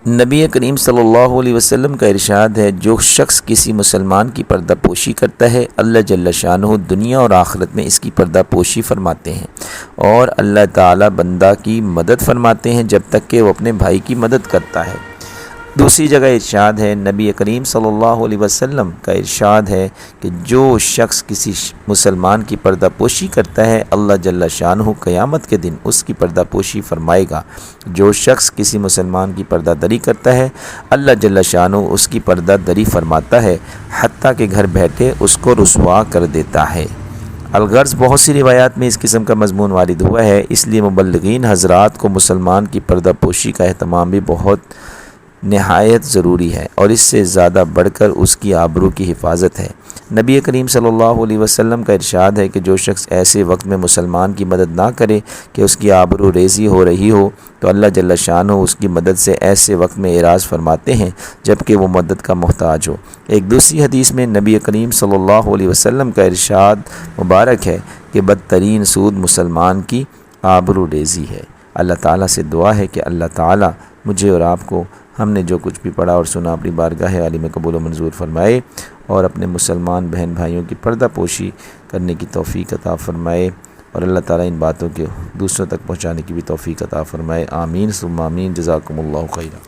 نبی کریم صلی اللہ علیہ وسلم کا ارشاد ہے، جو شخص کسی مسلمان کی پردہ پوشی کرتا ہے، اللہ جل شانہ دنیا اور آخرت میں اس کی پردہ پوشی فرماتے ہیں، اور اللہ تعالی بندہ کی مدد فرماتے ہیں جب تک کہ وہ اپنے بھائی کی مدد کرتا ہے۔ دوسری جگہ ارشاد ہے، نبی کریم صلی اللہ علیہ وسلم کا ارشاد ہے کہ جو شخص کسی مسلمان کی پردہ پوشی کرتا ہے، اللہ جل شانہ قیامت کے دن اس کی پردہ پوشی فرمائے گا۔ جو شخص کسی مسلمان کی پردہ دری کرتا ہے، اللہ جل شانہ اس کی پردہ دری فرماتا ہے، حتیٰ کہ گھر بیٹھے اس کو رسوا کر دیتا ہے۔ الغرض بہت سی روایات میں اس قسم کا مضمون وارد ہوا ہے، اس لیے مبلغین حضرات کو مسلمان کی پردہ پوشی کا اہتمام بھی بہت نہایت ضروری ہے، اور اس سے زیادہ بڑھ کر اس کی آبرو کی حفاظت ہے۔ نبی کریم صلی اللہ علیہ وسلم کا ارشاد ہے کہ جو شخص ایسے وقت میں مسلمان کی مدد نہ کرے کہ اس کی آبرو ریزی ہو رہی ہو، تو اللہ جل شانہ اس کی مدد سے ایسے وقت میں اعراض فرماتے ہیں جب کہ وہ مدد کا محتاج ہو۔ ایک دوسری حدیث میں نبی کریم صلی اللہ علیہ وسلم کا ارشاد مبارک ہے کہ بدترین سود مسلمان کی آبرو ریزی ہے۔ اللہ تعالیٰ سے دعا ہے کہ اللہ تعالیٰ مجھے اور آپ کو ہم نے جو کچھ بھی پڑھا اور سنا اپنی بارگاہ عالی میں قبول و منظور فرمائے، اور اپنے مسلمان بہن بھائیوں کی پردہ پوشی کرنے کی توفیق عطا فرمائے، اور اللہ تعالیٰ ان باتوں کے دوسروں تک پہنچانے کی بھی توفیق عطا فرمائے۔ آمین ثم آمین۔ جزاکم اللہ خیرا۔